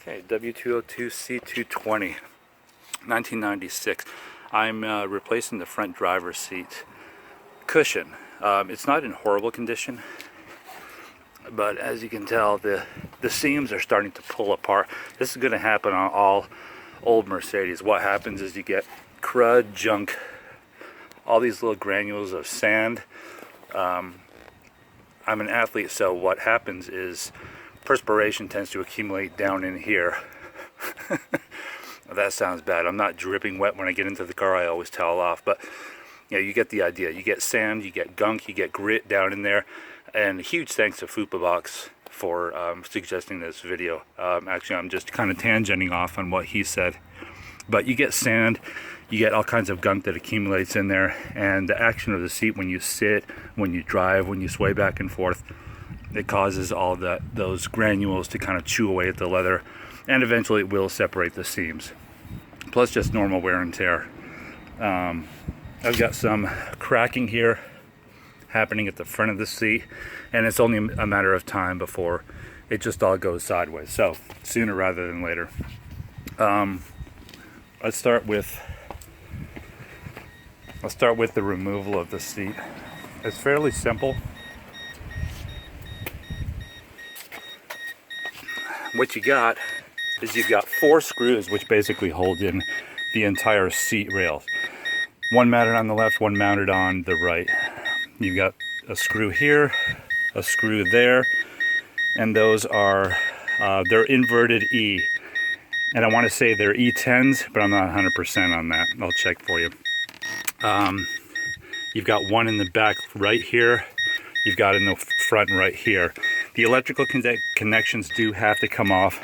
Okay, W202 C220, 1996. I'm replacing the front driver's seat cushion. It's not in horrible condition, but as you can tell, the seams are starting to pull apart. This is going to happen on all old Mercedes. What happens is you get crud, junk, all these little granules of sand. I'm an athlete, so what happens is perspiration tends to accumulate down in here. That sounds bad. I'm not dripping wet when I get into the car. I always towel off, but you get the idea. You get sand, you get gunk, you get grit down in there. And huge thanks to Fupabox for suggesting this video. Actually, I'm just kind of tangenting off on what he said. But you get sand, you get all kinds of gunk that accumulates in there, and the action of the seat when you sit, when you drive, when you sway back and forth, it causes all those granules to kind of chew away at the leather, and eventually it will separate the seams. Plus just normal wear and tear. I've got some cracking here happening at the front of the seat, and it's only a matter of time before it just all goes sideways. So sooner rather than later. Let's start with the removal of the seat. It's fairly simple. What you got is you've got 4 screws which basically hold in the entire seat rails. One mounted on the left, one mounted on the right. You've got a screw here, a screw there, and those are they're inverted E. And I want to say they're E10s, but I'm not 100% on that. I'll check for you. You've got one in the back right here. You've got in the front right here. The electrical connections do have to come off.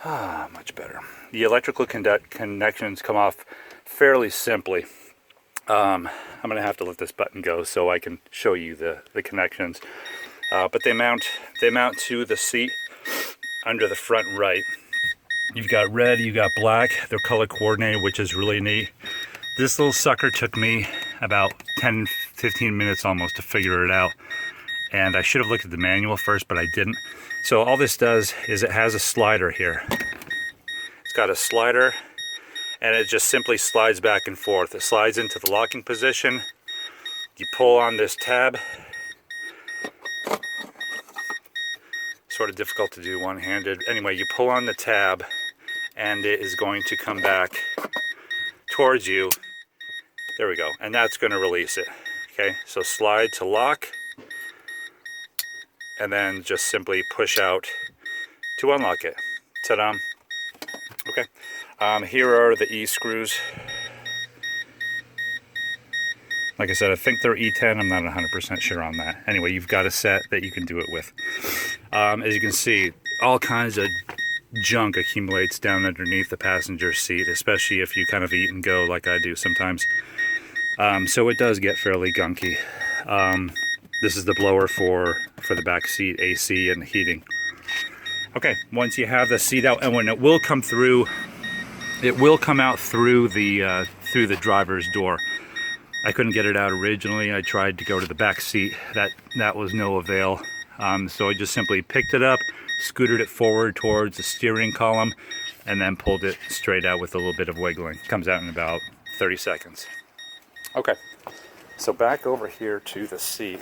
Much better. The electrical connections come off fairly simply. I'm going to have to let this button go so I can show you the connections. But they mount to the seat under the front right. You've got red, you've got black. They're color coordinated, which is really neat. This little sucker took me about 10-15 minutes almost to figure it out. And I should have looked at the manual first, but I didn't. So all this does is it has a slider here. It's got a slider, and it just simply slides back and forth. It slides into the locking position. You pull on this tab. Sort of difficult to do one-handed. Anyway, you pull on the tab, and it is going to come back towards you. There we go. And that's going to release it. Okay, so slide to lock, and then just simply push out to unlock it. Ta-da! Okay, here are the E screws. Like I said, I think they're E10. I'm not 100% sure on that. Anyway, you've got a set that you can do it with. As you can see, all kinds of junk accumulates down underneath the passenger seat, especially if you kind of eat and go like I do sometimes. So it does get fairly gunky. This is the blower for the back seat, AC and heating. Okay, once you have the seat out, and when it will come through, it will come out through the driver's door. I couldn't get it out originally. I tried to go to the back seat. That was no avail. So I just simply picked it up, scooted it forward towards the steering column, and then pulled it straight out with a little bit of wiggling. Comes out in about 30 seconds. Okay, so back over here to the seat.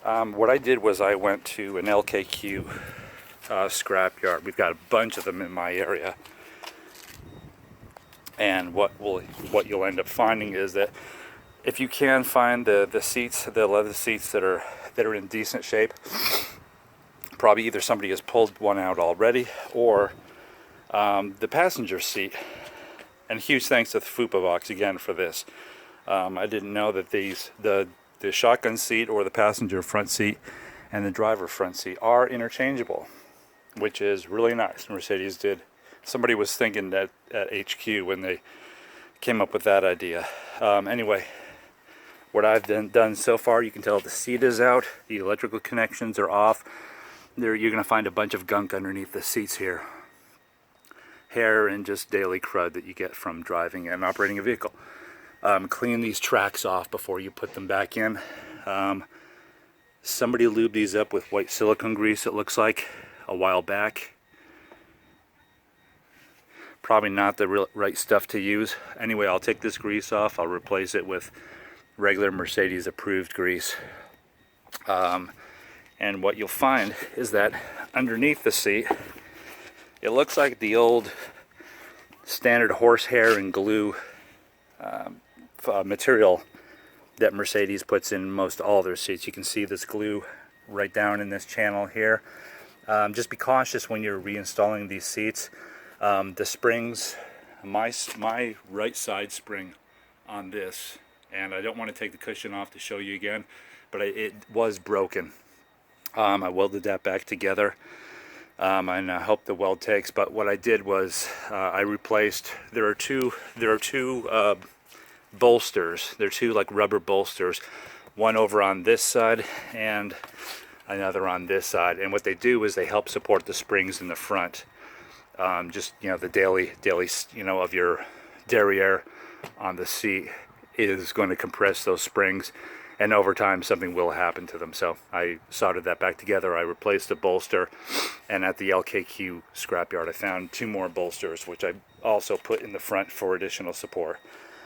What I did was I went to an LKQ scrapyard. We've got a bunch of them in my area. And what you'll end up finding is that if you can find the seats, the leather seats that are in decent shape, probably either somebody has pulled one out already, or the passenger seat. And huge thanks to the Fupabox again for this. I didn't know that the shotgun seat or the passenger front seat and the driver front seat are interchangeable, which is really nice. Mercedes did. Somebody was thinking that at HQ when they came up with that idea. Anyway, what I've done so far, you can tell the seat is out, the electrical connections are off. You're going to find a bunch of gunk underneath the seats here. Hair and just daily crud that you get from driving and operating a vehicle. Clean these tracks off before you put them back in. Somebody lubed these up with white silicone grease, it looks like, a while back. Probably not the right stuff to use. Anyway, I'll take this grease off. I'll replace it with regular Mercedes approved grease. And what you'll find is that underneath the seat, it looks like the old standard horsehair and glue material that Mercedes puts in most all their seats. You can see this glue right down in this channel here. Just be cautious when you're reinstalling these seats. The springs, my right side spring on this, and I don't want to take the cushion off to show you again, but it was broken. I welded that back together, and I hope the weld takes. But what I did was I replaced. There are two bolsters. They're two like rubber bolsters, one over on this side and another on this side. And what they do is they help support the springs in the front. Just, you know, the daily, you know, of your derriere on the seat is going to compress those springs, and over time something will happen to them. So I soldered that back together. I replaced the bolster, and at the LKQ scrapyard I found two more bolsters, which I also put in the front for additional support.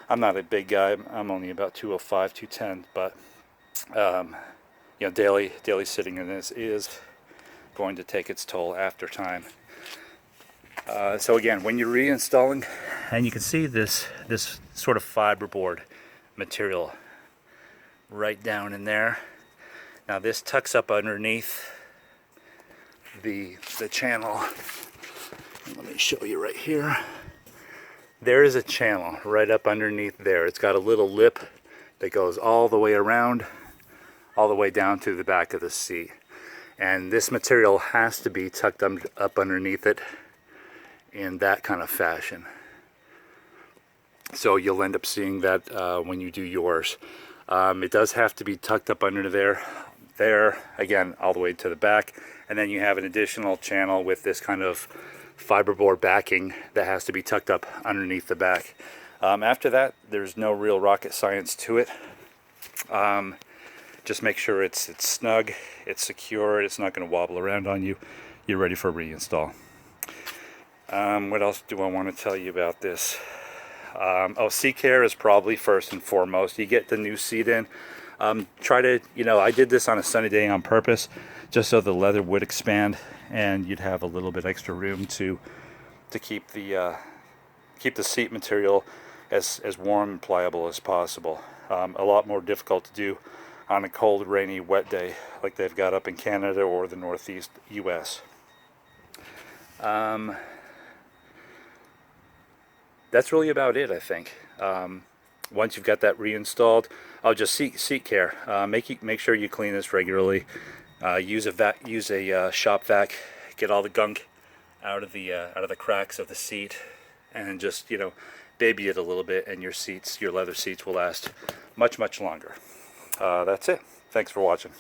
I'm not a big guy. I'm only about 205, 210, but you know, daily sitting in this is going to take its toll after time. So again, when you're reinstalling, and you can see this sort of fiberboard material right down in there. Now this tucks up underneath the channel. Let me show you right here. There is a channel right up underneath there. It's got a little lip that goes all the way around, all the way down to the back of the seat. And this material has to be tucked up underneath it in that kind of fashion. So you'll end up seeing that when you do yours. It does have to be tucked up under there again, all the way to the back. And then you have an additional channel with this kind of fiberboard backing that has to be tucked up underneath the back. After that, there's no real rocket science to it. Just make sure it's snug, it's secure, it's not going to wobble around on you. You're ready for reinstall. What else do I want to tell you about this? Seat care is probably first and foremost. You get the new seat in. Try to, you know, I did this on a sunny day on purpose, just so the leather would expand and you'd have a little bit extra room to keep the seat material as warm and pliable as possible. A lot more difficult to do on a cold, rainy, wet day like they've got up in Canada or the Northeast US. That's really about it, I think. Once you've got that reinstalled, just seat care. Make sure you clean this regularly. Use a shop vac. Get all the gunk out of the cracks of the seat, and just, you know, baby it a little bit, and your leather seats will last much longer. That's it. Thanks for watching.